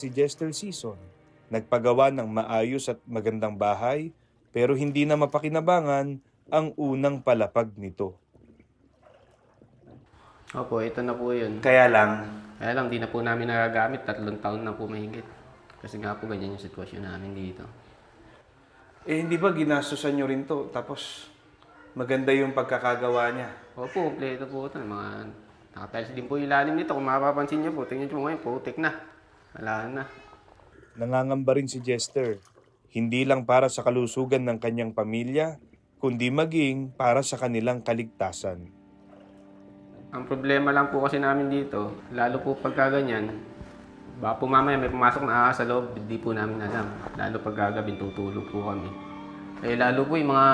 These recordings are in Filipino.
Si Jester Season, nagpagawa ng maayos at magandang bahay pero hindi na mapakinabangan ang unang palapag nito. Opo, ito na po yun. Kaya lang, Di na po namin nagagamit. 3 taon na po mahigit. Kasi nga po ganyan yung sitwasyon namin dito. hindi ba ginastusan nyo rin to? Tapos maganda yung pagkakagawa niya. Opo, kompleto po ito. Nakatiles din po yung ilalim nito. Kung mapapansin niyo po, tingnan niyo po ngayon, putik na. Wala na. Nangangamba rin si Jester, hindi lang para sa kalusugan ng kanyang pamilya, kundi maging para sa kanilang kaligtasan. Ang problema lang po kasi namin dito, lalo po pagka ganyan, baka po mamaya may pumasok na ahas sa loob, hindi po namin alam. Lalo pag gagawin, tutulog po kami. Lalo po yung mga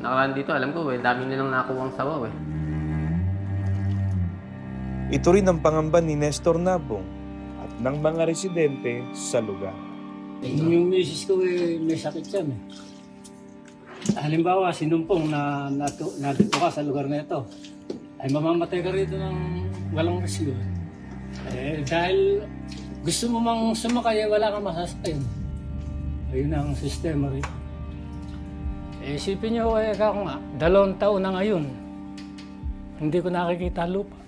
nakaraan dito, alam ko, dami nilang nakuwang sawaw . Ito rin ang pangamba ni Nestor Nabong at ng mga residente sa lugar. Yung misis ko may sakit yan . Halimbawa, sinumpong na nandito ka sa lugar na ito, ay mamamatay ka rito ng walang rescue . Dahil gusto mo mang sumakay, wala kang masasakyan. Ayun ang sistema rito. Isipin niyo ako nga, 2 taon na ngayon, hindi ko nakikita lupa.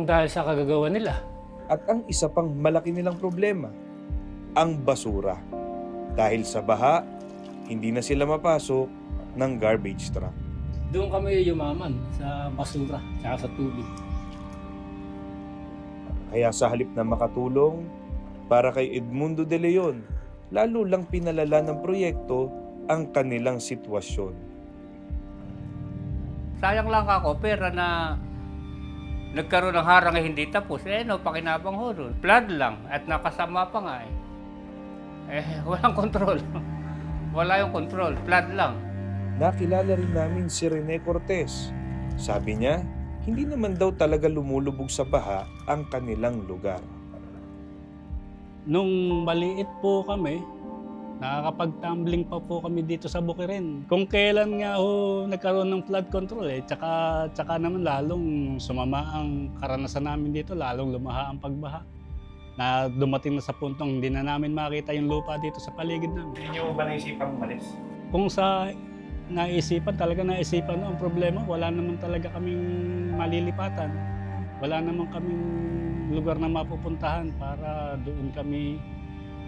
Dahil sa kagagawa nila. At ang isa pang malaki nilang problema, ang basura. Dahil sa baha, hindi na sila mapasok ng garbage truck. Doon kami yumaman sa basura at sa tubig. Kaya sa halip na makatulong, para kay Edmundo de Leon, lalo lang pinalala ng proyekto ang kanilang sitwasyon. Sayang lang ako, pera na nagkaroon ng harang hindi tapos. Pakinabang ho doon. Flood lang at nakasama pa nga . Walang control. Wala yung control. Flood lang. Nakilala rin namin si Rene Cortez. Sabi niya, hindi naman daw talaga lumulubog sa baha ang kanilang lugar. Nung maliit po kami, nakakapag-tumbling pa po kami dito sa Bukirin. Kung kailan nga nagkaroon ng flood control tsaka naman lalong sumama ang karanasan namin dito, lalong lumaha ang pagbaha. Na dumating na sa puntong hindi na namin makita yung lupa dito sa paligid namin. Hindi niyo ba naisipang umalis? Kung sa naisipan ang problema, wala naman talaga kaming malilipatan. Wala naman kaming lugar na mapupuntahan para doon kami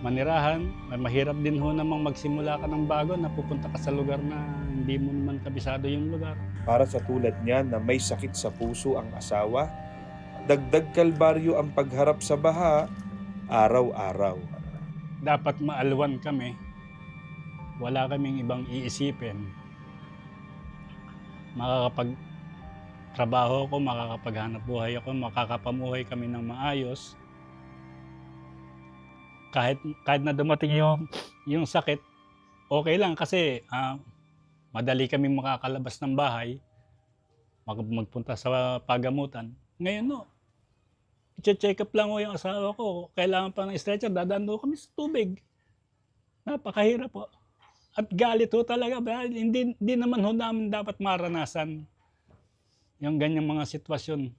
manirahan. Mahirap din namang magsimula ka ng bago na pupunta ka sa lugar na hindi mo naman kabisado yung lugar. Para sa tulad niya na may sakit sa puso ang asawa, dagdag kalbaryo ang pagharap sa baha araw-araw. Dapat maalwan kami. Wala kaming ibang iisipin. Makakapagtrabaho ko, makakapaghanap buhay ako, makakapamuhay kami ng maayos. Kahit na dumating yung sakit, okay lang kasi madali kami makakalabas ng bahay, magpunta sa pagamutan. Ngayon i-check up lang yung asawa ko, kailangan pa ng stretcher, dadaan kami sa tubig. Napakahirap po. At galit talaga, hindi naman namin dapat maranasan yung ganyang mga sitwasyon.